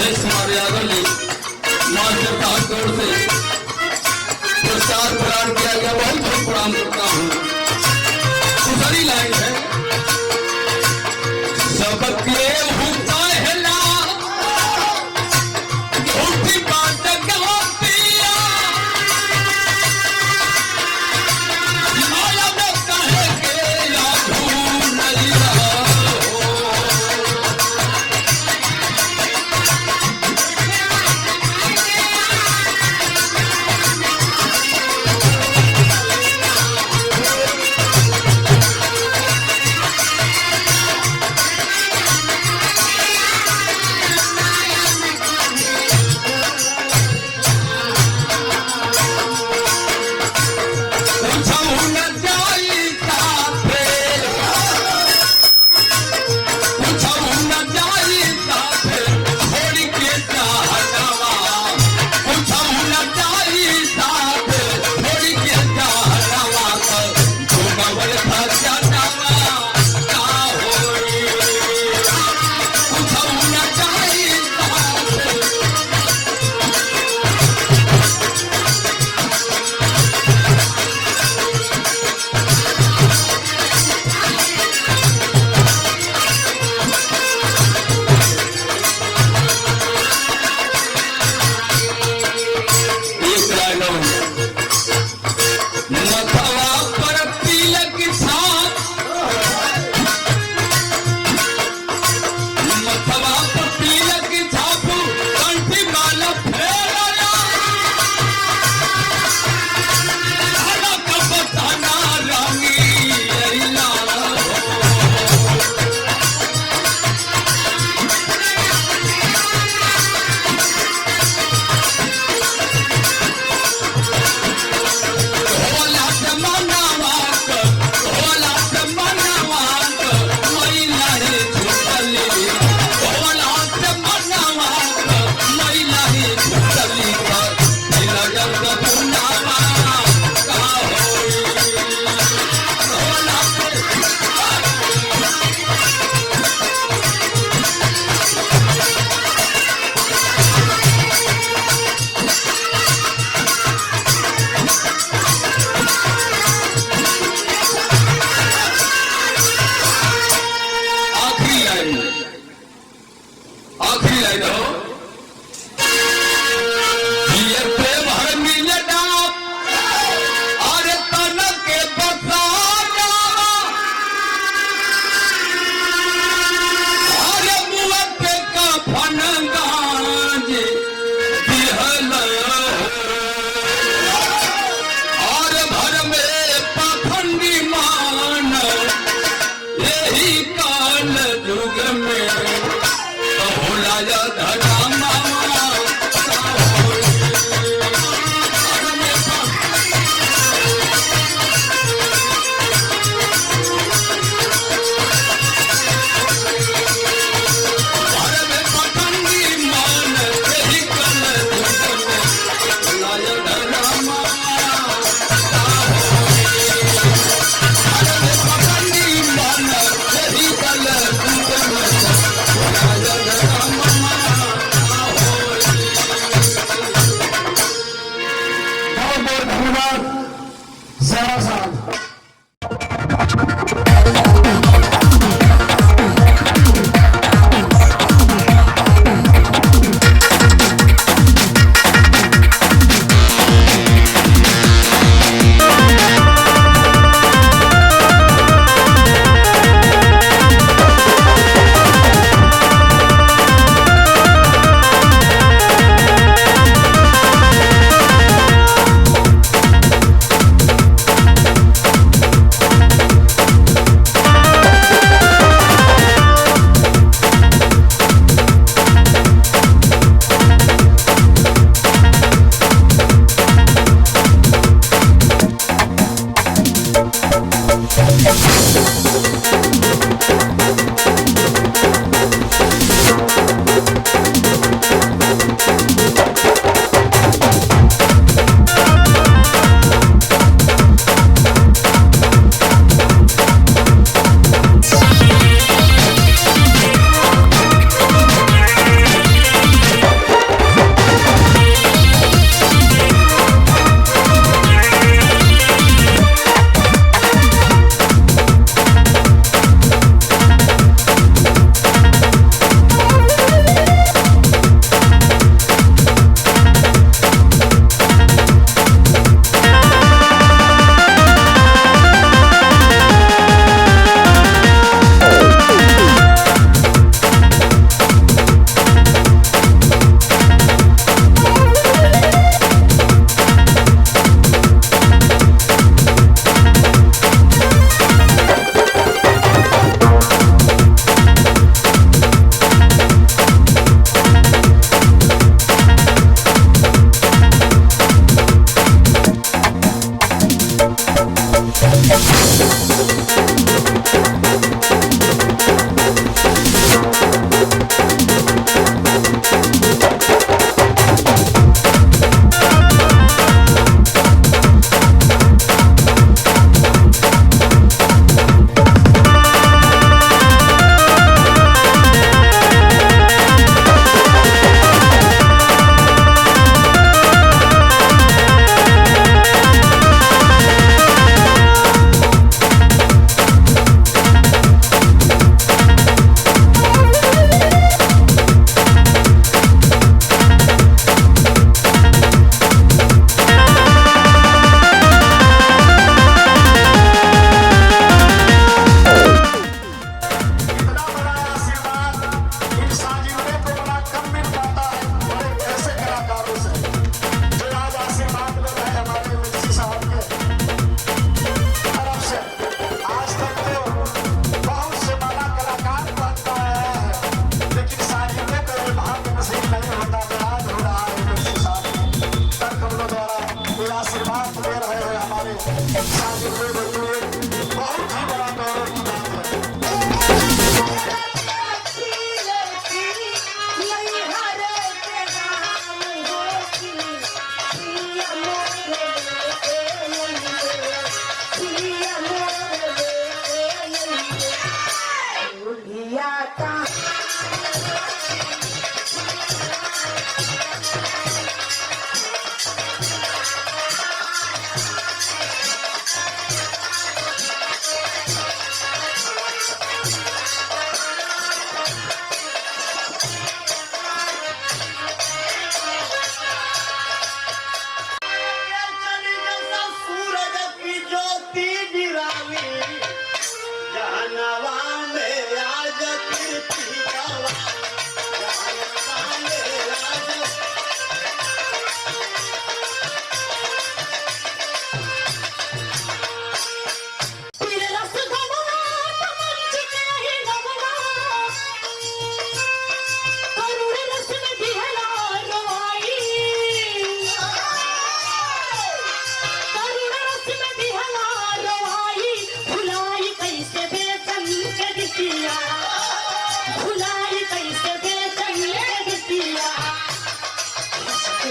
Mahesh Kumar Yadav ji master साहब की ओर से पुरस्कार प्रदान किया गया, बहुत बहुत प्रणाम करता हूँ। दूसरी लाइन है सबके होता है ला झूठी बात गवातिया लाला में कहे के लाधू नहीं रहा हो।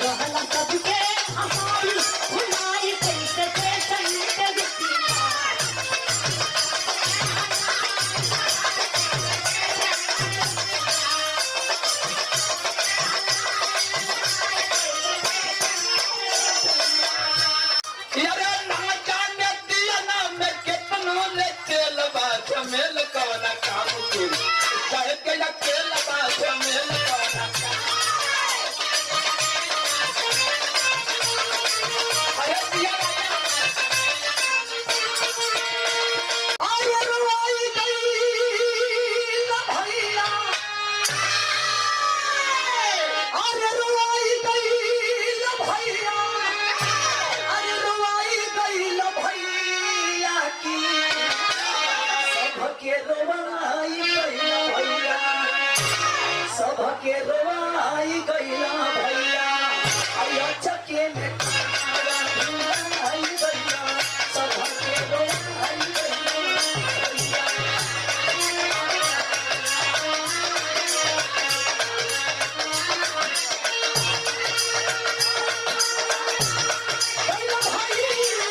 रहला सबके हमारी भुलाई कैसे पेशन के बिटिया यारे ना जाने दिया ना मैं कितना ले तेल बात मेल कवना काम के चाहे के या तेल बात मेल कवना अरे दिया आये रुआई गई ना भैया अरे रुआई गई ना भैया अरे रुआई गई ना भैया की सबके रुआई गई ना भैया सबके रुआई गई ना भैया अयो चके में खाना रुआई गई ना सबके रुआई गई ना भैया गई ना भैया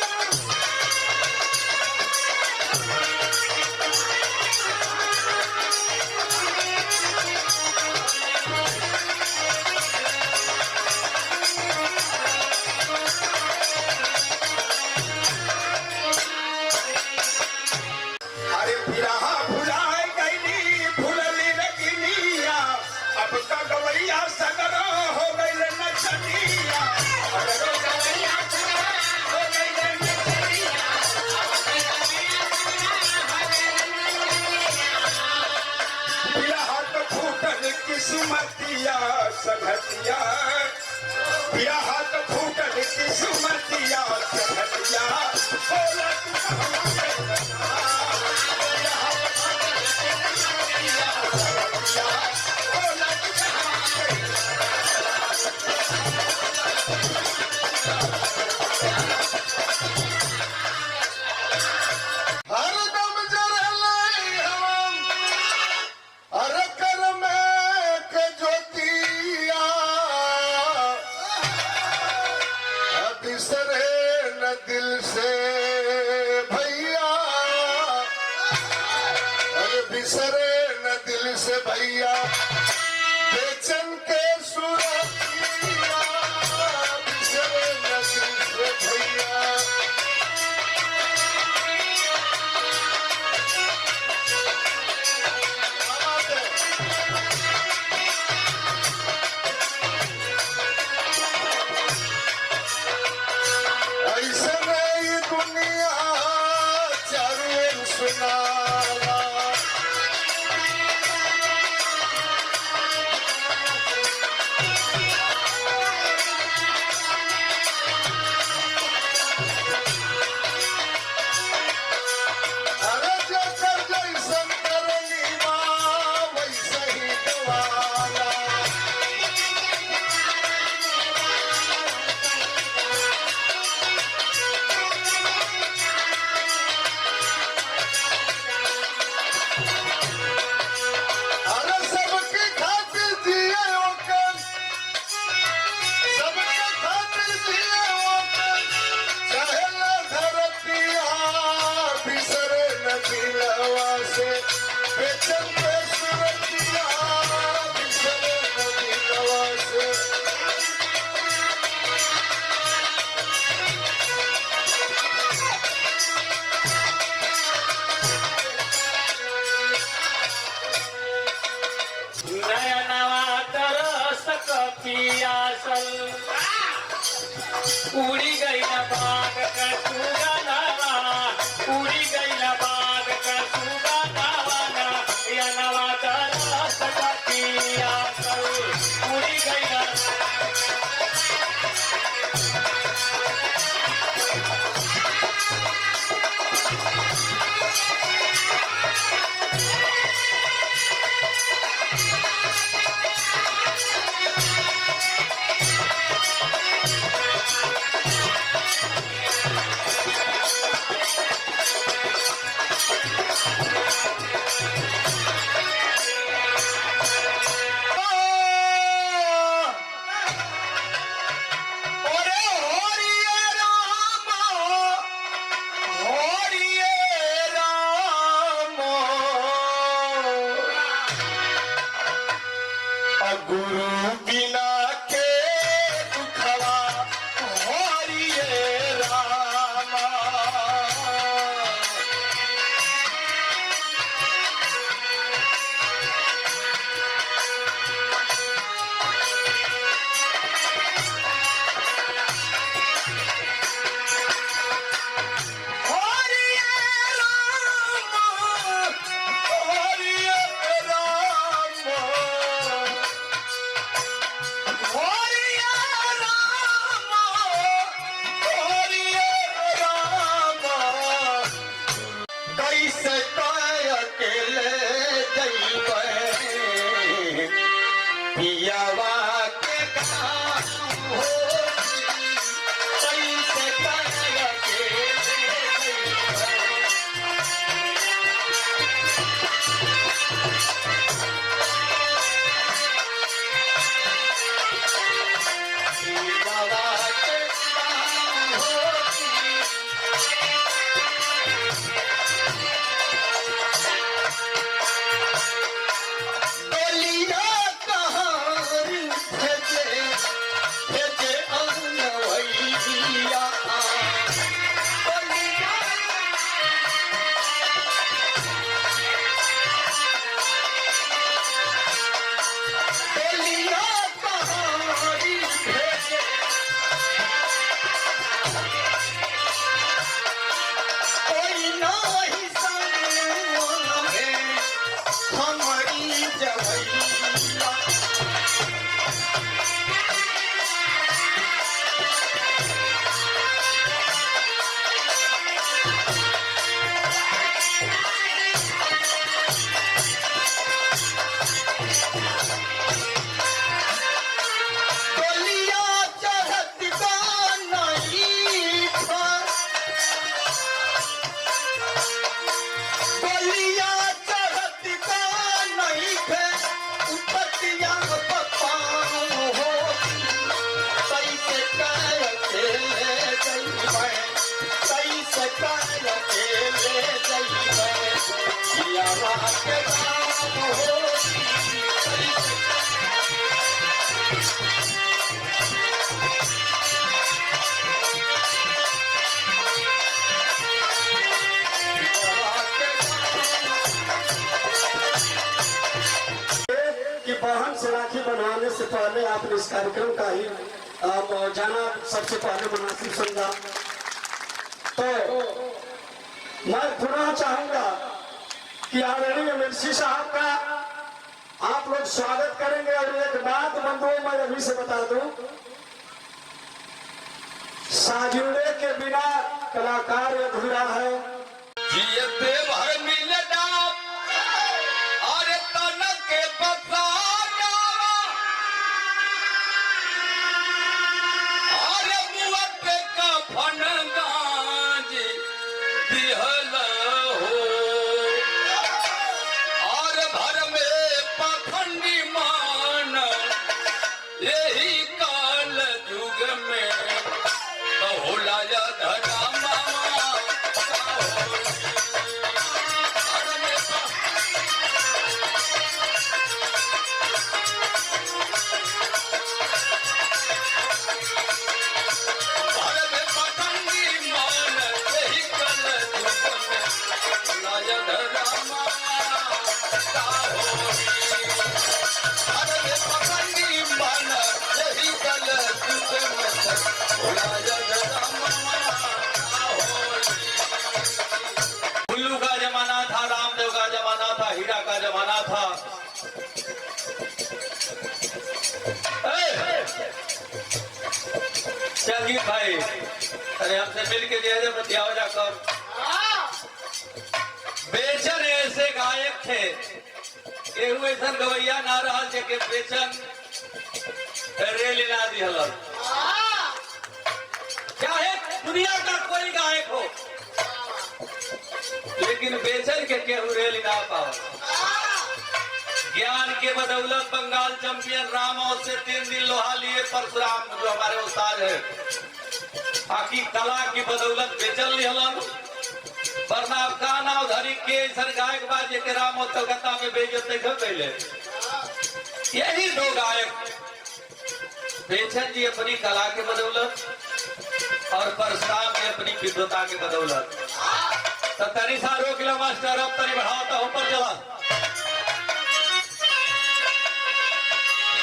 अरे फिरहा फुलाए गईली फुलली रगिनिया अब का गवैया सगर हो गइल नचनिया अरे गवैया सगर हो गइल नचनिया फिरहा तो फूटल किस्मतिया सघतिया फिरहा तो फूटल किस्मतिया सघतिया बोला हरदम जरलाई हम अरे कर में के ज्योतिया बिसरे न दिल से भैया अरे बिसरे न दिल से भैया बेचन के सुरतिया बिसरे न दिल से भैया ऐसे नई दुनिया चारों ओर सुनावा अरे जकर जैसन करनी माँ वैसे ही गवाला अरे सबके खातिर जिए ओकर सबके खातिर जिए ओकर चाहे न धरतिया बिसरे न दिलवा से बेचन के सुरतिया बिसरे न दिलवा से नयनवा तरस पियासल उड़ी गई न बाग का सुगंधवा उड़ी गई न बाग का सुगंधवा नयनवा तरस पियासल उड़ी गई न साथी बनवाने से पहले आपने इस कार्यक्रम का ही जाना सबसे पहले मुनासिब समझा। तो मैं पुनः चाहूंगा कि आदरणीय एमएलसी साहब का आप लोग स्वागत करेंगे। और एक बात बंधुओं मैं अभी से बता दूं, साजुड़े के बिना कलाकार अधूरा है। जियते भर मिले डाब, अरे तनक के बसाना, अरे मुअत्ते का फनगाज दिहल हो, और भर में पाखंडी मान यही काल युग में होला या धरा मामा उल्लू का जमाना था, रामदेव का जमाना था, हीरा का जमाना था। चलिए भाई, अरे हमसे मिल के दे बतियाओ जाकर। बेचन ऐसे गायक थे, एहू ऐसा गवैया ना रहा के बेचन रेल ना दिहल। चाहे दुनिया का कोई गायक हो, लेकिन बेचन के केहू रेल ना पाओ। ज्ञान के बदौलत बंगाल चैंपियन रामो से 3 दिन लोहा लिए परशुराम जो हमारे उस्ताद है। बाकी कला की बदौलत बेचन लिहलन, वरना अब का नाव धरी के सर गायक बाजे के रामो कलकत्ता में बेइज्जत नहीं कर पहले। यही 2 गायक, बेचन जी अपनी कला के बदौलत और परशुराम जी अपनी विद्वता के बदौलत। तो तनी सा रोक लो मास्टर, अब तनी बढ़ाता ऊपर चला।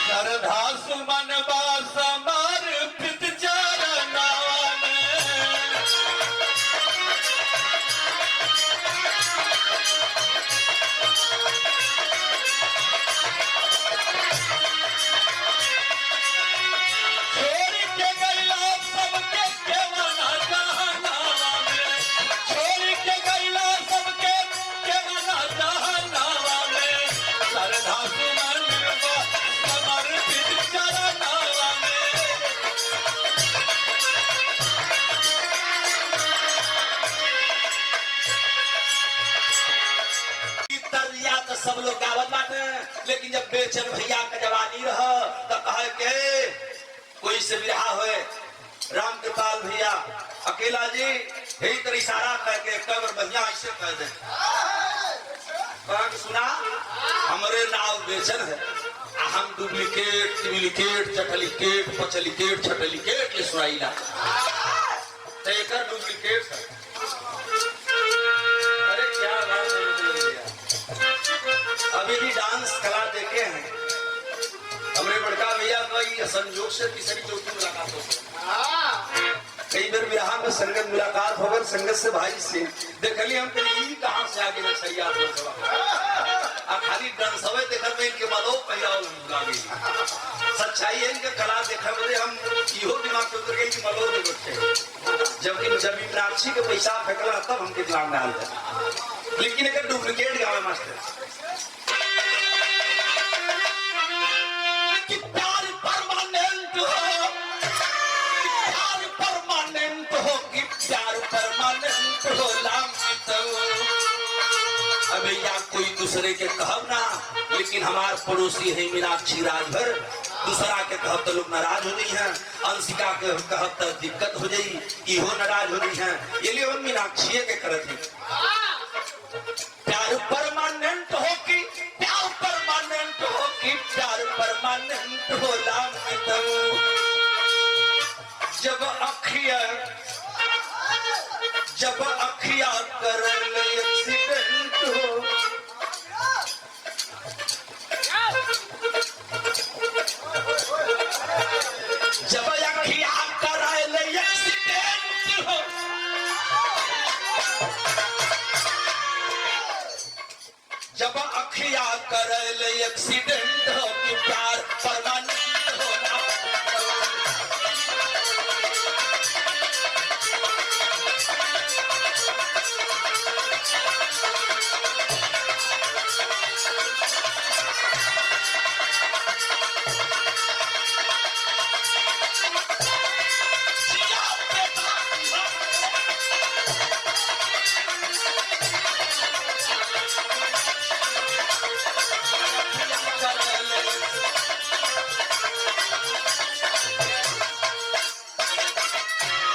श्रद्धा सुमन समर्पित चरनावा में, छोड़ के गैला सबके केवना जहनावा में, छोड़ के गैला सबके केवना जहनावा में, श्रद्धा सुमन समर्पित चरनावा में। तरिया तो सब लोग गावत बाटे, लेकिन जब बेचन भैया का जवानी रह तो कहे के कोई से बिरहा होए, राम कृपाल भैया अकेला जी यही तर इशारा करके कबर बढ़िया ऐसे कह दे, सुना हमारे नाव बेचन है, हम डुप्लीकेट डुप्लीकेट चटलीकेट पचलीकेट छटलीकेट ले सुनाईला तो एक डुप्लीकेट है। अरे क्या बात है, अभी भी डांस कला देखे हैं हमरे बड़का भैया का संजोग से तीसरी चौथी मुलाकात हो। कई बार विवाह में संगत मुलाकात होकर संगत से भाई से देखली हम कहीं कहां से आगे न सही आप खाली डांसवे देखत में इनके मालो पहिया लागे। सच्चाई है इनके कला देखा बदे हम इहो दिमाग में उतर गए कि मलो देखते, जबकि जब मीनाक्षी के पैसा फेंकला तब हमके दिमाग में आल था। लेकिन एक डुप्लीकेट गावे मास्टर अबे या कोई दूसरे के कहब ना, लेकिन हमार पड़ोसी है मीनाक्षी राजभर, दूसरा के कहब तो लोग नाराज हो गई हैं, अंशिका के कहब तो दिक्कत हो जाई, इहो नाराज हो गई हैं, ये लिए हम मीनाक्षी के करत ही। प्यार परमानेंट हो कि प्यार परमानेंट हो कि प्यार परमानेंट हो लाम जब अखिया कर एक्सीडेंट हो एक्सीडेंट हो कि प्यार परमानेंट होना।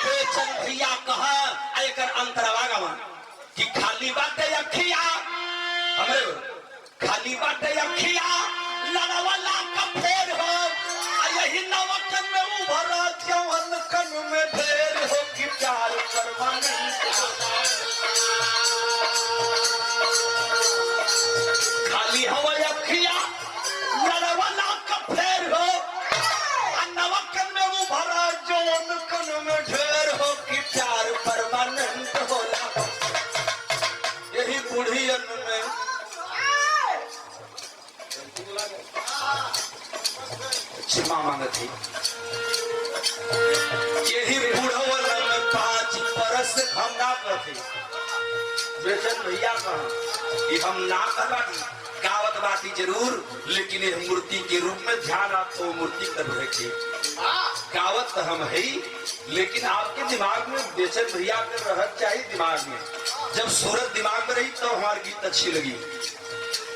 बेचन भैया कहा एकर अंतरवागमन कि खाली बाटे अखिया हमरे खाली बाटे अखिया लड़वाला का फेर हो आ यही नवकन में उभरा जवन कन में ढेर हो कि प्यार परमानेंट खाली हवा अखिया लड़वाला का फेर हो आ नवकन में उभरा जवन कन में ढेर हो कि प्यार परमानेंट होला। यही बुढ़ियन में क्षमा मांगती यही बुढ़वन में 5 बरस हम ना करते। बेचन भैया कहा कि हम ना करवानी गावत बाती जरूर लेकिन ये मूर्ति के रूप में ध्यान आपको मूर्ति कर रखे गावत तो हम है लेकिन आपके दिमाग में बेचन भैया के रहत चाहिए दिमाग में। जब सूरत दिमाग में रही तो हमारी गीत अच्छी लगी।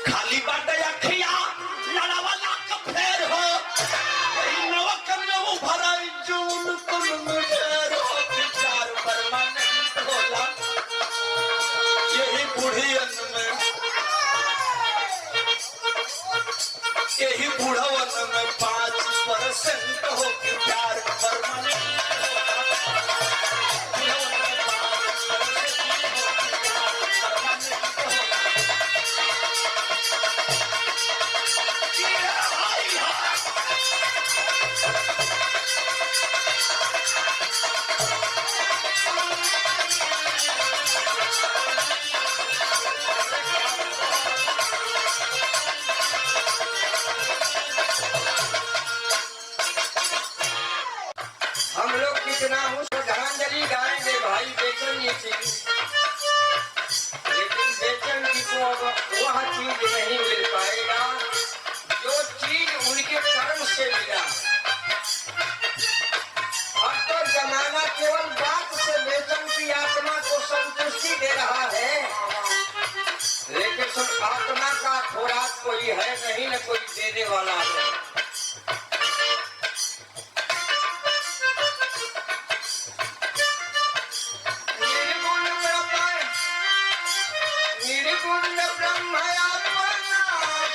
खाली बाटे अखिया लड़ावाला का फेर हो यही नवकन में उभरा जून कुल में ढेर हो कि प्यार परमानेंट होला। यही बुढ़ियन में यही बुढ़वन में 5% हो कि प्यार परमानेंट होला। बुढ़वन में 5% हो कि प्यार परमानेंट होला। हम लोग कितना हूँ श्रद्धांजलि गाएंगे भाई बेचन जी की, लेकिन बेचन जी को अब वह चीज नहीं मिल पाएगा जो चीज उनके कर्म से मिला। अब तो जमाना केवल बात से बेचन की आत्मा को संतुष्टि दे रहा है, लेकिन सब आत्मा का खुराक कोई है नहीं न कोई देने वाला है। निर्गुण ब्रह्म आत्मा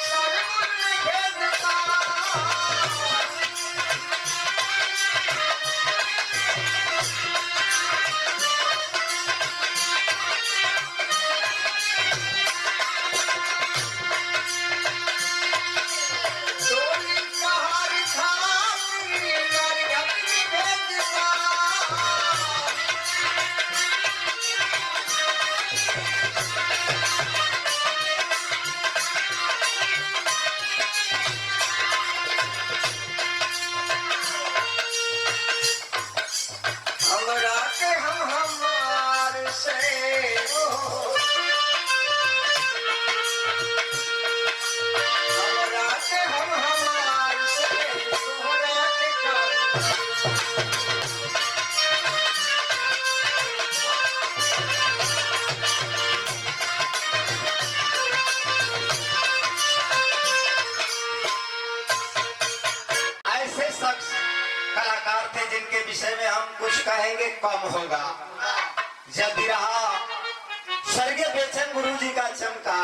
सर्वगुण भेदता। डोली कहार था अग्नि भेदता। हमरा के हम हमार से हमरा के हम हमार से तोहरा के काम। ऐसे शख्स कलाकार थे जिनके विषय में हम कुछ कहेंगे कम होगा। जब भी रहा स्वर्गीय बेचन गुरु जी का चमका,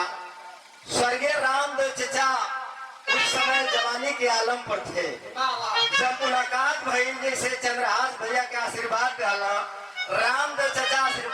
स्वर्गीय रामदेव चचा उस समय जवानी के आलम पर थे। जब मुलाकात भई जैसे चंद्रहास भैया के आशीर्वाद डाला, रामदेव चचा आशीर्वाद